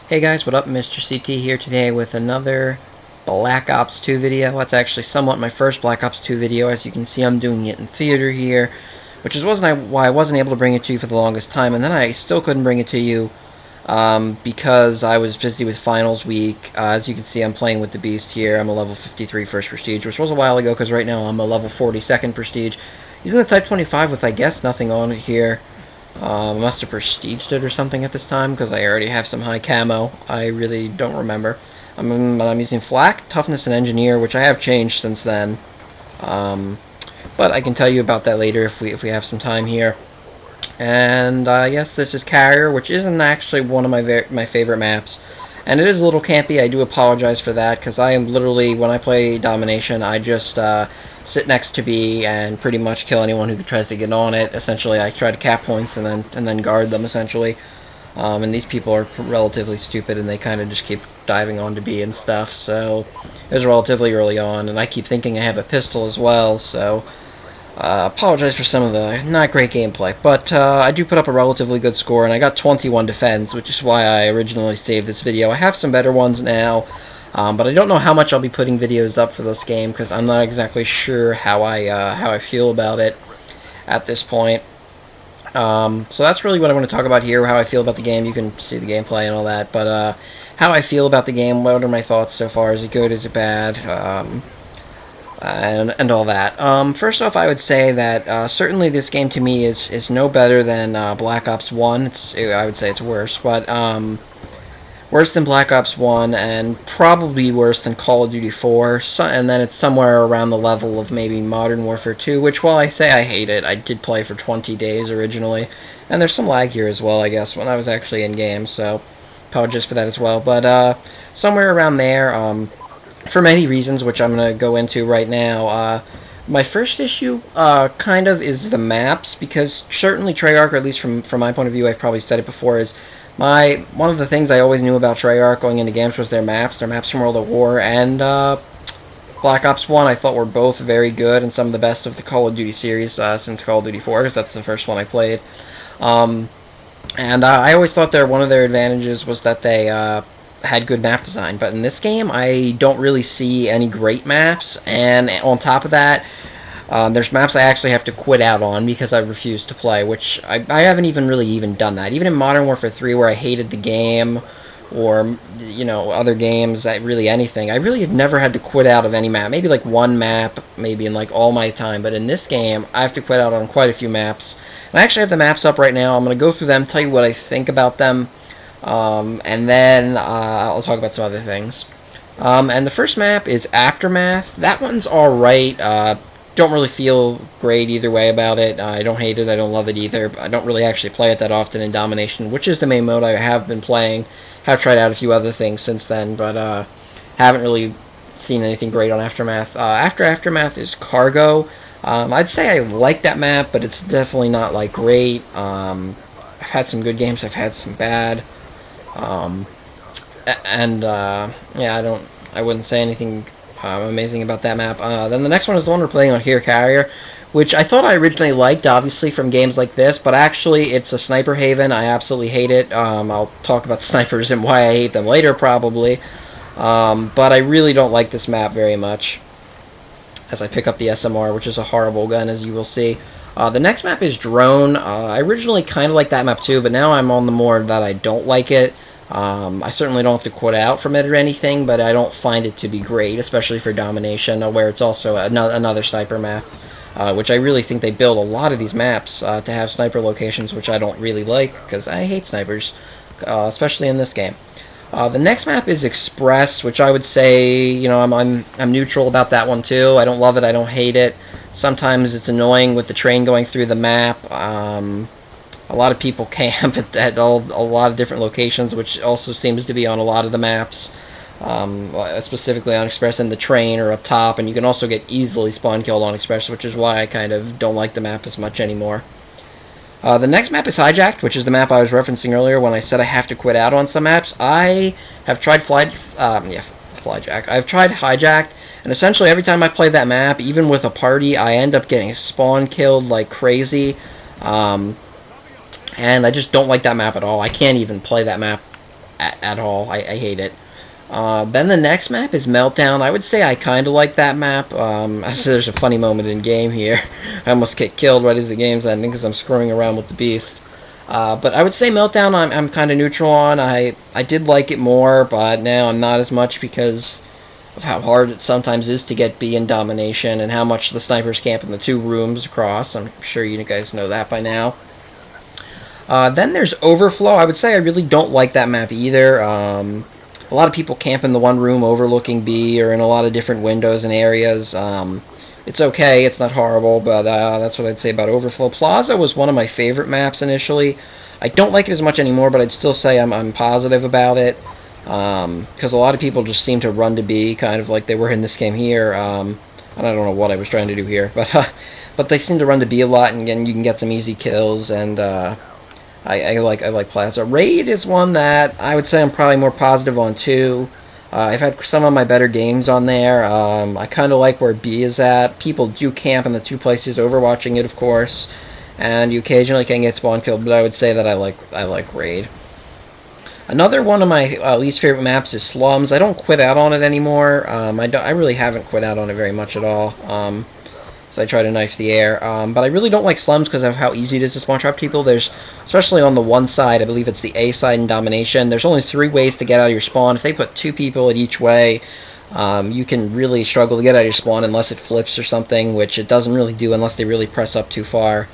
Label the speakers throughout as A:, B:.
A: Hey guys, what up? Mr. CT here today with another Black Ops 2 video. That's actually somewhat my first Black Ops 2 video. As you can see, I'm doing it in theater here, which is why I wasn't able to bring it to you for the longest time, and then I still couldn't bring it to you because I was busy with finals week. As you can see, I'm playing with the Beast here. I'm a level 53 first prestige, which was a while ago because right now I'm a level 42nd prestige. Using the Type 25 with, I guess, nothing on it here. I must have prestiged it or something at this time, because I already have some high camo. I really don't remember. I'm using Flak, Toughness, and Engineer, which I have changed since then. But I can tell you about that later if we have some time here. And yes, this is Carrier, which isn't actually one of my favorite maps. And it is a little campy. I do apologize for that, because I am literally, when I play Domination, I just sit next to B and pretty much kill anyone who tries to get on it. Essentially, I try to cap points and then guard them, essentially. And these people are relatively stupid, and they kind of just keep diving onto B and stuff, so it was relatively early on, and I keep thinking I have a pistol as well, so apologize for some of the not great gameplay, but I do put up a relatively good score, and I got 21 defense, which is why I originally saved this video. I have some better ones now, but I don't know how much I'll be putting videos up for this game, because I'm not exactly sure how I feel about it at this point. So that's really what I want to talk about here, how I feel about the game. You can see the gameplay and all that, but how I feel about the game, what are my thoughts so far, is it good, is it bad, and all that. First off, I would say that certainly this game to me is no better than Black Ops 1. I would say it's worse, but worse than Black Ops 1, and probably worse than Call of Duty 4, and then it's somewhere around the level of maybe Modern Warfare 2, which, while I say I hate it, I did play for 20 days originally, and there's some lag here as well, I guess, when I was actually in-game, so apologies for that as well, but somewhere around there, for many reasons, which I'm going to go into right now. My first issue kind of is the maps, because certainly Treyarch, or at least from my point of view, I've probably said it before, is one of the things I always knew about Treyarch going into games was their maps. Their maps from World at War and Black Ops 1 I thought were both very good, and some of the best of the Call of Duty series since Call of Duty 4, because that's the first one I played. And I always thought one of their advantages was that they had good map design, but in this game I don't really see any great maps, and on top of that, there's maps I actually have to quit out on because I refuse to play, which I haven't even done that. Even in Modern Warfare 3, where I hated the game, or, you know, other games, really anything, I really have never had to quit out of any map. Maybe like one map, maybe in like all my time, but in this game, I have to quit out on quite a few maps. And I actually have the maps up right now. I'm going to go through them, tell you what I think about them, and then I'll talk about some other things. And the first map is Aftermath. That one's alright. Don't really feel great either way about it. I don't hate it, I don't love it either. I don't really actually play it that often in Domination, which is the main mode I have been playing. Have tried out a few other things since then, but haven't really seen anything great on Aftermath. After Aftermath is Cargo. I'd say I like that map, but it's definitely not like great. I've had some good games, I've had some bad. Yeah, I wouldn't say anything amazing about that map. Then the next one is the one we're playing on here, Carrier, which I thought I originally liked, obviously, from games like this, but actually it's a sniper haven. I absolutely hate it. I'll talk about the snipers and why I hate them later, probably. But I really don't like this map very much, as I pick up the SMR, which is a horrible gun, as you will see. The next map is Drone. I originally kind of liked that map too, but now I'm on the more that I don't like it. I certainly don't have to quit out from it or anything, but I don't find it to be great, especially for Domination, where it's also another sniper map, which I really think they build a lot of these maps to have sniper locations, which I don't really like, because I hate snipers, especially in this game. The next map is Express, which I would say, you know, I'm neutral about that one too. I don't love it, I don't hate it. Sometimes it's annoying with the train going through the map. A lot of people camp at a lot of different locations, which also seems to be on a lot of the maps, specifically on Express and the train or up top, and you can also get easily spawn killed on Express, which is why I kind of don't like the map as much anymore. The next map is Hijacked, which is the map I was referencing earlier when I said I have to quit out on some maps. I have tried Flyjack. I've tried Hijacked, and essentially every time I play that map, even with a party, I end up getting spawn killed like crazy. And I just don't like that map at all. I can't even play that map at all. I hate it. Then the next map is Meltdown. I would say I kind of like that map. There's a funny moment in game here. I almost get killed right as the game's ending because I'm screwing around with the beast. But I would say Meltdown I'm kind of neutral on. I did like it more, but now I'm not as much because of how hard it sometimes is to get B in Domination and how much the snipers camp in the 2 rooms across. I'm sure you guys know that by now. Then there's Overflow. I would say I really don't like that map either. A lot of people camp in the 1 room overlooking B or in a lot of different windows and areas. It's okay, it's not horrible, but that's what I'd say about Overflow. Plaza was one of my favorite maps initially. I don't like it as much anymore, but I'd still say I'm positive about it. Because a lot of people just seem to run to B, kind of like they were in this game here. I don't know what I was trying to do here, but they seem to run to B a lot, and again, you can get some easy kills, and I like Plaza. Raid is one that I would say I'm probably more positive on too. I've had some of my better games on there. I kind of like where B is at. People do camp in the 2 places, overwatching it, of course, and you occasionally can get spawn killed. But I would say that I like Raid. Another one of my least favorite maps is Slums. I don't quit out on it anymore. I really haven't quit out on it very much at all. So I try to knife the air. But I really don't like Slums because of how easy it is to spawn trap people. There's, especially on the 1 side, I believe it's the A side in Domination, there's only 3 ways to get out of your spawn. If they put 2 people at each way, you can really struggle to get out of your spawn unless it flips or something, which it doesn't really do unless they really press up too far,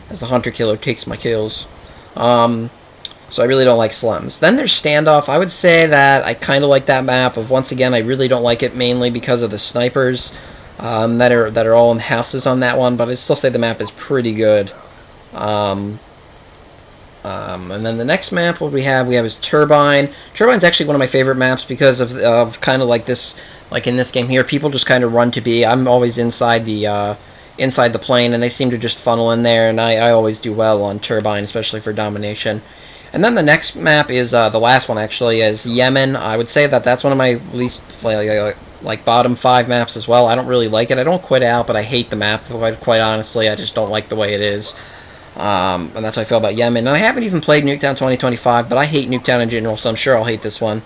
A: as the Hunter Killer takes my kills. So I really don't like Slums. Then there's Standoff. I would say that I kind of like that map. Once again, I really don't like it mainly because of the snipers that are all in houses on that one, but I'd still say the map is pretty good. And then the next map, what we have is Turbine. Turbine's actually one of my favorite maps because of kind of like this, like in this game here, people just kind of run to B. I'm always inside the plane, and they seem to just funnel in there, and I always do well on Turbine, especially for Domination. And then the next map is, the last one actually, is Yemen. I would say that that's one of my least, like bottom 5 maps as well. I don't really like it. I don't quit out, but I hate the map, quite honestly. I just don't like the way it is. And that's how I feel about Yemen. And I haven't even played Nuketown 2025, but I hate Nuketown in general, so I'm sure I'll hate this one.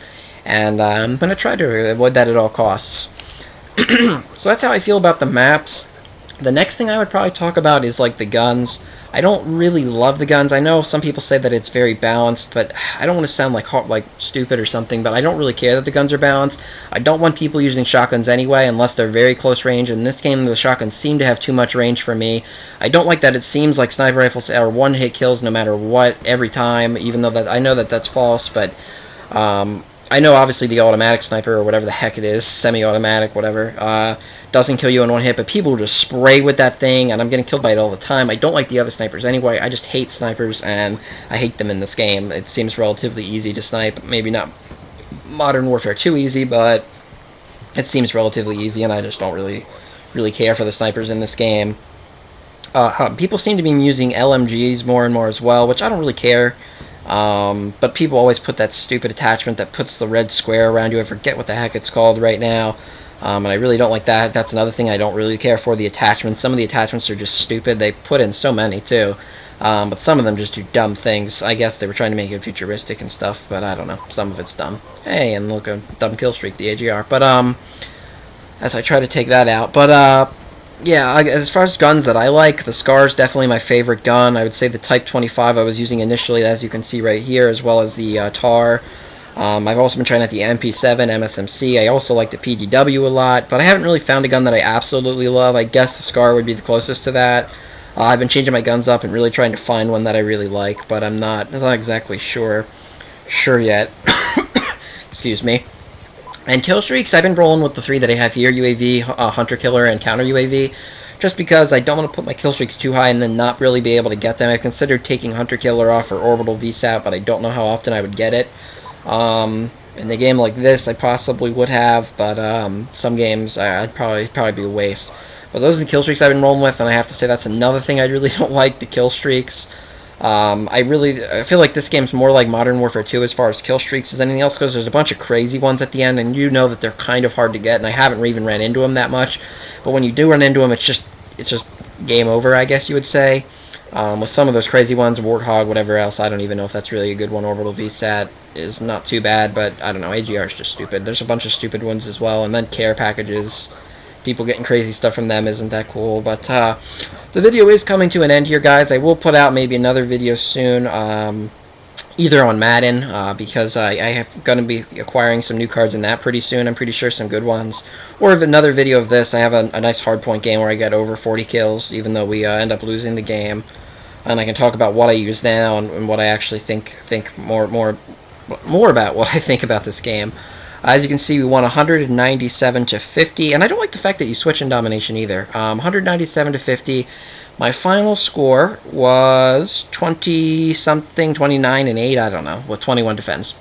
A: And I'm going to try to avoid that at all costs. So that's how I feel about the maps. The next thing I would probably talk about is, like, the guns. I don't really love the guns. I know some people say that it's very balanced, but I don't want to sound like stupid or something, but I don't really care that the guns are balanced. I don't want people using shotguns anyway, unless they're very close range. In this game, the shotguns seem to have too much range for me. I don't like that it seems like sniper rifles are one-hit kills no matter what, every time, even though I know that that's false, but I know obviously the automatic sniper, or whatever the heck it is, semi-automatic, whatever, doesn't kill you in one hit, but people just spray with that thing, and I'm getting killed by it all the time. I don't like the other snipers anyway. I just hate snipers, and I hate them in this game. It seems relatively easy to snipe. Maybe not Modern Warfare 2 easy, but it seems relatively easy, and I just don't really care for the snipers in this game. People seem to be using LMGs more and more as well, which I don't really care. But people always put that stupid attachment that puts the red square around you. I forget what the heck it's called right now. And I really don't like that. That's another thing I don't really care for, the attachments. Some of the attachments are just stupid. They put in so many, too. But some of them just do dumb things. I guess they were trying to make it futuristic and stuff, but I don't know. Some of it's dumb. Hey, and look, a dumb kill streak, the AGR. But, as I try to take that out. But, yeah, as far as guns that I like, the Scar is definitely my favorite gun. I would say the Type 25 I was using initially, as you can see right here, as well as the TAR. I've also been trying out the MP7, MSMC. I also like the PDW a lot, but I haven't really found a gun that I absolutely love. I guess the Scar would be the closest to that. I've been changing my guns up and really trying to find one that I really like, but I'm not exactly sure yet. Excuse me. And kill streaks, I've been rolling with the 3 that I have here, UAV, Hunter Killer, and Counter UAV, just because I don't want to put my kill streaks too high and then not really be able to get them. I've considered taking Hunter Killer off or Orbital VSAT, but I don't know how often I would get it. In a game like this, I possibly would have, but some games I'd probably be a waste. But those are the kill streaks I've been rolling with, and I have to say that's another thing I really don't like, the kill streaks. I feel like this game's more like Modern Warfare 2 as far as kill streaks as anything else goes. There's a bunch of crazy ones at the end, and you know that they're kind of hard to get, and I haven't even ran into them that much. But when you do run into them, it's just game over, I guess you would say. With some of those crazy ones, Warthog, whatever else, I don't even know if that's really a good one, Orbital VSAT. is not too bad, but I don't know, AGR is just stupid. There's a bunch of stupid ones as well, and then care packages. People getting crazy stuff from them isn't that cool, but the video is coming to an end here, guys. I will put out maybe another video soon, either on Madden, because I have going to be acquiring some new cards in that pretty soon. I'm pretty sure some good ones. Or if another video of this, I have a nice hardpoint game where I get over 40 kills, even though we end up losing the game. And I can talk about what I use now and what I actually think more about what I think about this game. As you can see, we won 197 to 50, and I don't like the fact that you switch in Domination either. 197 to 50. My final score was 20-something, 29 and 8, I don't know, with 21 defense.